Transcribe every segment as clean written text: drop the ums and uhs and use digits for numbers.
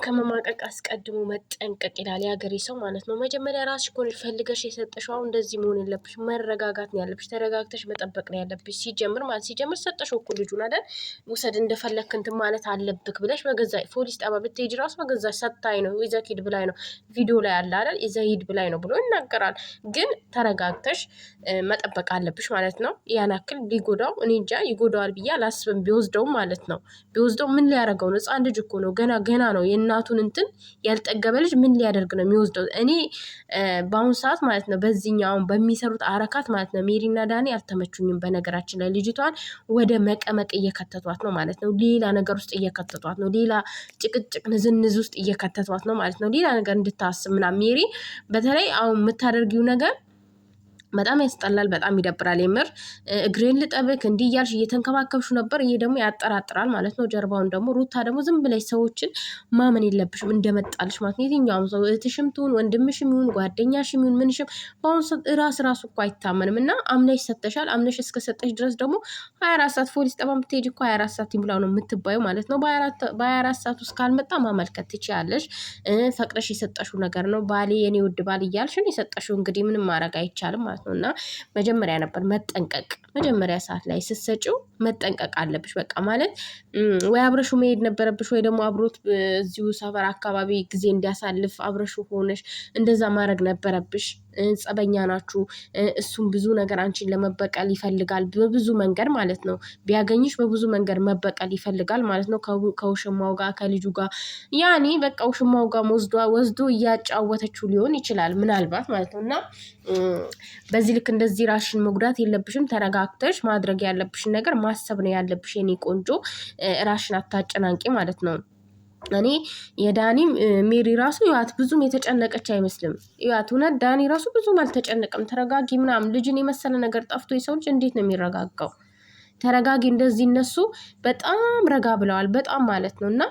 ከመማቀቅ አስቀድሞ መጠንቀቅ ይላል የሀገሬ ሰው ማለት ነው። መጀመሪያ ራስሽ እኮ ፈልገሽ የሰጠሽው እንደዚህ መሆን የለብሽ፣ መረጋጋት ነው ያለብሽ፣ ተረጋግተሽ መጠበቅ ነው ያለብሽ። ሲጀምር ሰጠሽው እኮ ልጁን አይደል? ውሰድ እንደፈለክ እንትን ማለት አለብክ ብለሽ በገዛ ፖሊስ ጣባ ብትሄጂ ራሱ በገዛ ሰታይ ነው ይዘህ ሂድ ብላኝ ነው ቪዲዮ ላይ አለ አይደል? ይዘህ ሂድ ብላኝ ነው ብሎ ይናገራል። ግን ተረጋግተሽ መጠበቅ አለብሽ ማለት ነው። ያን ያክል ሊጎዳው እኔ እንጃ ይጎዳዋል ብዬ አላስብም። ቢወስደው ማለት ነው ቢወስደው ምን ሊያደርገው ነው? ህፃን ልጅ እኮ ነው ገና ነው የእናቱን እንትን ያልጠገበ ልጅ ምን ሊያደርግ ነው የሚወስደው? እኔ በአሁኑ ሰዓት ማለት ነው በዚህኛው በሚሰሩት አረካት ማለት ነው ሜሪና ዳኒ አልተመቹኝም። በነገራችን ላይ ልጅቷን ወደ መቀመቅ እየከተቷት ነው ማለት ነው። ሌላ ነገር ውስጥ እየከተቷት ነው። ሌላ ጭቅጭቅ ንዝንዝ ውስጥ እየከተቷት ነው ማለት ነው። ሌላ ነገር እንድታስብ ምናምን ሜሪ በተለይ አሁን የምታደርጊው ነገር በጣም ያስጠላል፣ በጣም ይደብራል። የምር እግሬን ልጠብቅ እንዲህ እያልሽ እየተንከባከብሹ ነበር። ይሄ ደግሞ ያጠራጥራል ማለት ነው። ጀርባውን ደግሞ ሩታ ደግሞ ዝም ብለሽ ሰዎችን ማመን የለብሽም እንደመጣልሽ ማለት ነው። የትኛውም ሰው እህትሽም ትሁን ወንድምሽም ይሁን ጓደኛሽም ይሁን ምንሽም በአሁኑ ሰዓት ራሱ እኮ አይታመንም። እና አምነሽ ሰጠሻል። አምነሽ እስከሰጠሽ ድረስ ደግሞ 24 ሰዓት ፖሊስ ጠባ ብትሄጂ እኮ 24 ሰዓት ይሙላው ነው የምትባዩ ማለት ነው። በ24 ሰዓት ውስጥ ካልመጣ ማመልከት ትችያለሽ። ፈቅደሽ የሰጠሽው ነገር ነው። ባሌ የኔ ውድ ባል እያልሽን የሰጠሽው እንግዲህ ምንም ማድረግ አይቻልም ማለት ነው። እና መጀመሪያ ነበር መጠንቀቅ፣ መጀመሪያ ሰዓት ላይ ስትሰጪው መጠንቀቅ አለብሽ። በቃ ማለት ወይ አብረሹ መሄድ ነበረብሽ ወይ ደግሞ አብሮት እዚሁ ሰፈር አካባቢ ጊዜ እንዲያሳልፍ አብረሹ ሆነሽ እንደዛ ማድረግ ነበረብሽ። ጸበኛ ናችሁ። እሱም ብዙ ነገር አንቺን ለመበቀል ይፈልጋል በብዙ መንገድ ማለት ነው። ቢያገኝሽ በብዙ መንገድ መበቀል ይፈልጋል ማለት ነው። ከውሽማው ጋር ከልጁ ጋር ያኔ በቃ ውሽማው ጋር ወስዶ እያጫወተችው ሊሆን ይችላል ምናልባት ማለት ነው። እና በዚህ ልክ እንደዚህ ራሽን መጉዳት የለብሽም። ተረጋግተሽ ማድረግ ያለብሽን ነገር ማሰብ ነው ያለብሽ የኔ ቆንጆ። ራሽን አታጨናንቂ ማለት ነው። እኔ የዳኒም ሜሪ ራሱ ይዋት ብዙም የተጨነቀች አይመስልም። ይዋት እውነት ዳኒ ራሱ ብዙም አልተጨነቀም። ተረጋጊ ምናምን ልጅን የመሰለ ነገር ጠፍቶ የሰው ልጅ እንዴት ነው የሚረጋጋው? ተረጋጊ እንደዚህ እነሱ በጣም ረጋ ብለዋል። በጣም ማለት ነው። እና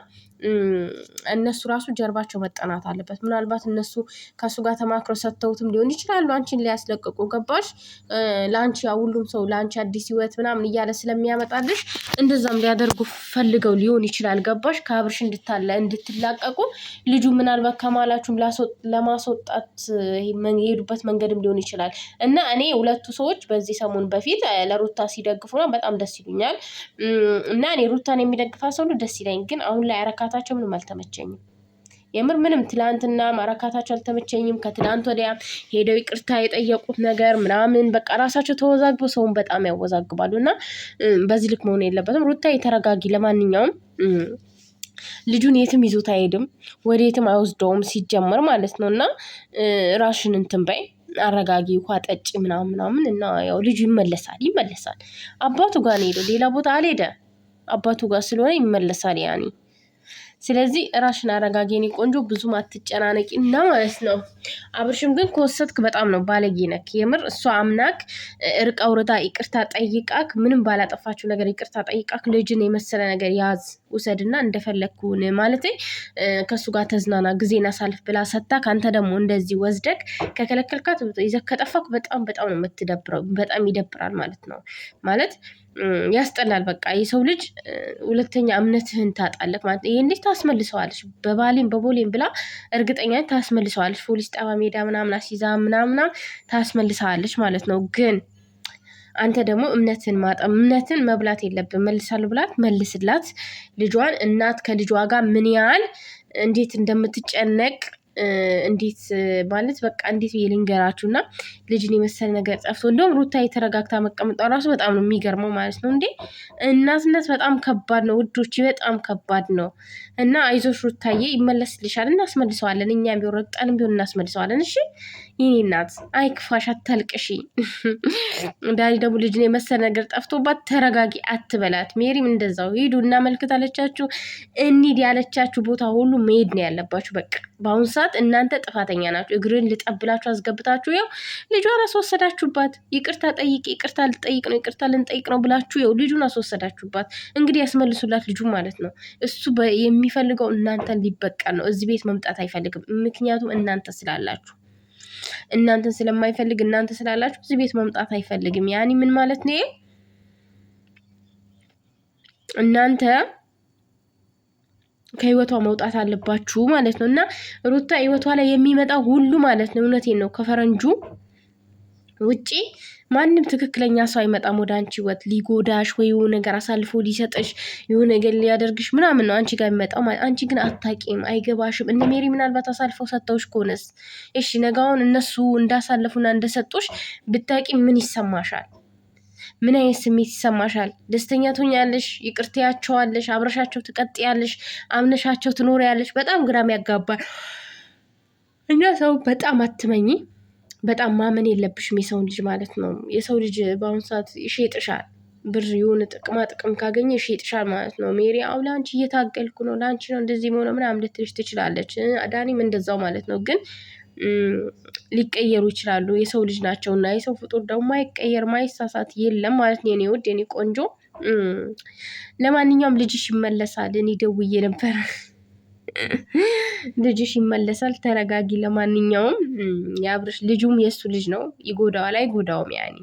እነሱ ራሱ ጀርባቸው መጠናት አለበት። ምናልባት እነሱ ከሱ ጋር ተማክረው ሰጥተውትም ሊሆን ይችላሉ አንቺን ሊያስለቅቁ። ገባሽ? ለአንቺ ሁሉም ሰው ለአንቺ አዲስ ህይወት ምናምን እያለ ስለሚያመጣልሽ እንደዛም ሊያደርጉ ፈልገው ሊሆን ይችላል። ገባሽ? ከአብርሽ እንድትላቀቁ ልጁ ምናልባት ከማላችሁም ለማስወጣት የሄዱበት መንገድም ሊሆን ይችላል። እና እኔ ሁለቱ ሰዎች በዚህ ሰሞን በፊት ለሩታ ሲደግፉ ነው በጣም ደስ ይሉኛል። እና እኔ ሩታን የሚደግፋ ሰው ደስ ይለኝ። ግን አሁን ላይ አረካታቸው ምንም አልተመቸኝም። የምር ምንም ትላንትና ማረካታቸው አልተመቸኝም። ከትላንት ወዲያ ሄደው ይቅርታ የጠየቁት ነገር ምናምን በቃ ራሳቸው ተወዛግበው ሰውን በጣም ያወዛግባሉ። እና በዚህ ልክ መሆን የለበትም። ሩታ የተረጋጊ። ለማንኛውም ልጁን የትም ይዞት አይሄድም፣ ወዴትም አይወስደውም ሲጀመር ማለት ነው። እና ራሽን እንትን በይ፣ አረጋጊ፣ ውሃ ጠጪ ምናምን እና ያው ልጁ ይመለሳል። አባቱ ጋር ነው ሄደው፣ ሌላ ቦታ አልሄደ። አባቱ ጋር ስለሆነ ይመለሳል ያኔ። ስለዚህ ራሽን አረጋጊ የኔ ቆንጆ፣ ብዙም አትጨናነቂ እና ማለት ነው። አብርሽም ግን ከወሰድክ በጣም ነው ባለጌ ነክ። የምር እሷ አምናክ እርቃ ውረዳ ይቅርታ ጠይቃክ፣ ምንም ባላጠፋችሁ ነገር ይቅርታ ጠይቃክ ልጅን የመሰለ ነገር ያዝ ውሰድና እንደፈለግኩን ማለት ከሱ ጋር ተዝናና ጊዜና ሳልፍ ብላ ሰታ ካንተ ደግሞ እንደዚህ ወስደክ ከከለከልካት ይዘህ ከጠፋክ በጣም ነው የምትደብረው። በጣም ይደብራል ማለት ነው። ማለት ያስጠላል። በቃ የሰው ልጅ ሁለተኛ እምነትህን ታጣለህ ማለት ይሄን ልጅ ታስመልሰዋለች በባሌም በቦሌም ብላ እርግጠኛ ታስመልሰዋለች። ፖሊስ ጣባ ሜዳ ምናምን አስይዛ ምናምን ታስመልሰዋለች ማለት ነው። ግን አንተ ደግሞ እምነትን መብላት የለብን። መልሳለሁ ብላት መልስላት። ልጇን እናት ከልጇ ጋር ምን ያህል እንዴት እንደምትጨነቅ እንዴት ማለት በቃ እንዴት ልንገራችሁና ልጅን የመሰለ ነገር ጠፍቶ እንደውም ሩታ የተረጋግታ መቀመጧ ራሱ በጣም ነው የሚገርመው ማለት ነው። እንዴ እናትነት በጣም ከባድ ነው ውዶች፣ በጣም ከባድ ነው። እና አይዞሽ ሩታዬ ይመለስልሻል፣ እናስመልሰዋለን። እኛም ቢሆን ረግጠንም ቢሆን እናስመልሰዋለን። እሺ የኔ እናት አይክፋሽ፣ አታልቅሺ። ዳኒ ደግሞ ልጅን የመሰለ ነገር ጠፍቶባት ተረጋጊ አትበላት። ሜሪም እንደዛው ሂዱ እናመልክት አለቻችሁ፣ እንሂድ ያለቻችሁ ቦታ ሁሉ መሄድ ነው ያለባችሁ። በቃ በአሁኑ ሰዓት እናንተ ጥፋተኛ ናችሁ። እግርን ልጠብላችሁ አስገብታችሁ ያው ልጇን አስወሰዳችሁባት። ይቅርታ ጠይቂ፣ ይቅርታ ልንጠይቅ ነው ብላችሁ ያው ልጁን አስወሰዳችሁባት። እንግዲህ ያስመልሱላት ልጁ ማለት ነው። እሱ የሚፈልገው እናንተን ሊበቀል ነው። እዚህ ቤት መምጣት አይፈልግም። ምክንያቱም እናንተን ስለማይፈልግ እናንተ ስላላችሁ እዚህ ቤት መምጣት አይፈልግም። ያኔ ምን ማለት ነው? እናንተ ከህይወቷ መውጣት አለባችሁ ማለት ነው። እና ሩታ ህይወቷ ላይ የሚመጣው ሁሉ ማለት ነው እውነቴን ነው ከፈረንጁ ውጪ ማንም ትክክለኛ ሰው አይመጣም ወደ አንቺ ህይወት ሊጎዳሽ ወይ የሆነ ነገር አሳልፎ ሊሰጥሽ የሆነ ነገር ሊያደርግሽ ምናምን ነው አንቺ ጋር የሚመጣው። አንቺ ግን አታቂም፣ አይገባሽም። እነ ሜሪ ምናልባት አሳልፈው ሰጥተውሽ ከሆነስ እሺ፣ ነገውን እነሱ እንዳሳለፉና እንደሰጡሽ ብታቂ ምን ይሰማሻል? ምን አይነት ስሜት ይሰማሻል? ደስተኛ ትሆኛለሽ? ይቅርታያቸዋለሽ? አብረሻቸው ትቀጥያለሽ? አምነሻቸው ትኖሪያለሽ? በጣም ግራም ያጋባል። እኛ ሰው በጣም አትመኝ፣ በጣም ማመን የለብሽም የሰውን ልጅ ማለት ነው። የሰው ልጅ በአሁኑ ሰዓት ይሸጥሻል። ብር የሆነ ጥቅማ ጥቅም ካገኘ ይሸጥሻል ማለት ነው። ሜሪ አው ለአንቺ እየታገልኩ ነው፣ ለአንቺ ነው እንደዚህ ሆነ ምናምን ልትልሽ ትችላለች። አዳኒም እንደዛው ማለት ነው። ግን ሊቀየሩ ይችላሉ፣ የሰው ልጅ ናቸው። እና የሰው ፍጡር ደግሞ ማይቀየር ማይሳሳት የለም ማለት ነው። የኔ ውድ የኔ ቆንጆ፣ ለማንኛውም ልጅሽ ይመለሳል። እኔ ደውዬ ነበር። ልጅሽ ይመለሳል፣ ተረጋጊ። ለማንኛውም የአብርሽ ልጁም የሱ ልጅ ነው። ይጎዳዋል አይጎዳውም? ያኔ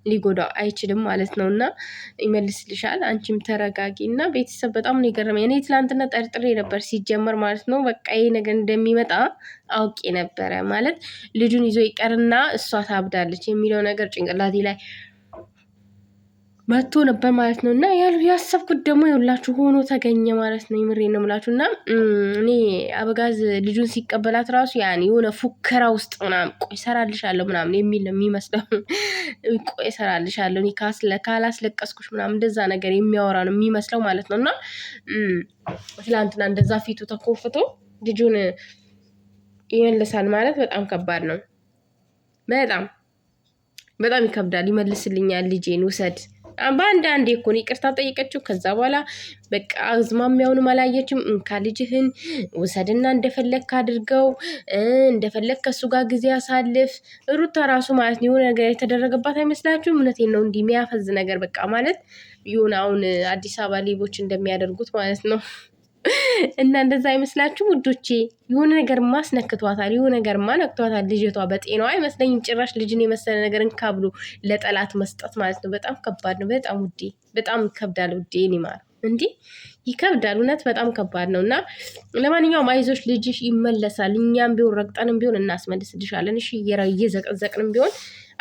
ሊጎዳው አይችልም ማለት ነው። እና ይመልስልሻል። አንቺም ተረጋጊ። እና ቤተሰብ በጣም ነው የገረመኝ። እኔ ትላንትና ጠርጥሬ ነበር ሲጀመር ማለት ነው። በቃ ይሄ ነገር እንደሚመጣ አውቄ ነበረ ማለት ልጁን ይዞ ይቀርና እሷ ታብዳለች የሚለው ነገር ጭንቅላቴ ላይ መጥቶ ነበር ማለት ነው። እና ያሰብኩት ደግሞ የሁላችሁ ሆኖ ተገኘ ማለት ነው። የምሬ ነው የምላችሁ። እና እኔ አበጋዝ ልጁን ሲቀበላት ራሱ ያን የሆነ ፉከራ ውስጥ ምናምን ቆይ እሰራልሻለሁ ምናምን የሚል ነው የሚመስለው። ቆይ እሰራልሻለሁ እኔ ካላስለቀስኩሽ ምናምን እንደዛ ነገር የሚያወራ ነው የሚመስለው ማለት ነው። እና ትላንትና እንደዛ ፊቱ ተኮፍቶ ልጁን ይመልሳል ማለት በጣም ከባድ ነው። በጣም ይከብዳል። ይመልስልኛል ልጄን ውሰድ በአንዳንዴ እኮ ነው ይቅርታ ጠይቀችው። ከዛ በኋላ በቃ አዝማሚያውንም አላየችም። እንካ ልጅህን ውሰድና እንደፈለግክ አድርገው፣ እንደፈለግ ከሱ ጋር ጊዜ አሳልፍ። ሩታ ራሱ ማለት ነው የሆነ ነገር የተደረገባት አይመስላችሁም? እውነቴን ነው። እንዲህ የሚያፈዝ ነገር በቃ ማለት የሆነ አሁን አዲስ አበባ ሌቦች እንደሚያደርጉት ማለት ነው። እና እንደዛ አይመስላችሁ ውዶቼ? የሆነ ነገር ማስነክቷታል፣ የሆነ ነገር ነክቷታል ልጅቷ። በጤናዋ አይመስለኝም ጭራሽ ልጅን የመሰለ ነገር እንካ ብሎ ለጠላት መስጠት ማለት ነው። በጣም ከባድ ነው። በጣም ውዴ፣ በጣም ይከብዳል ውዴ። ይማር እንዲህ ይከብዳል። እውነት በጣም ከባድ ነው። እና ለማንኛውም አይዞሽ፣ ልጅሽ ይመለሳል። እኛም ቢሆን ረግጠንም ቢሆን እናስመልስልሻለን። እሺ፣ እየዘቀዘቅንም ቢሆን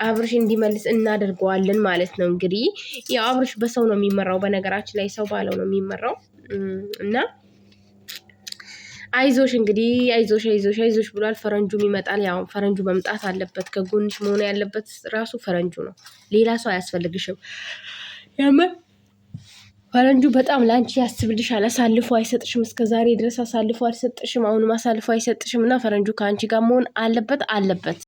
አብርሽ እንዲመልስ እናደርገዋለን ማለት ነው። እንግዲህ ያው አብርሽ በሰው ነው የሚመራው። በነገራችን ላይ ሰው ባለው ነው የሚመራው። እና አይዞሽ እንግዲህ አይዞሽ ብሏል። ፈረንጁም ይመጣል። ያው ፈረንጁ መምጣት አለበት። ከጎንሽ መሆን ያለበት ራሱ ፈረንጁ ነው። ሌላ ሰው አያስፈልግሽም። ያመ ፈረንጁ በጣም ለአንቺ ያስብልሻል። አሳልፎ አይሰጥሽም። እስከ ዛሬ ድረስ አሳልፎ አልሰጥሽም። አሁንም አሳልፎ አይሰጥሽም። እና ፈረንጁ ከአንቺ ጋር መሆን አለበት።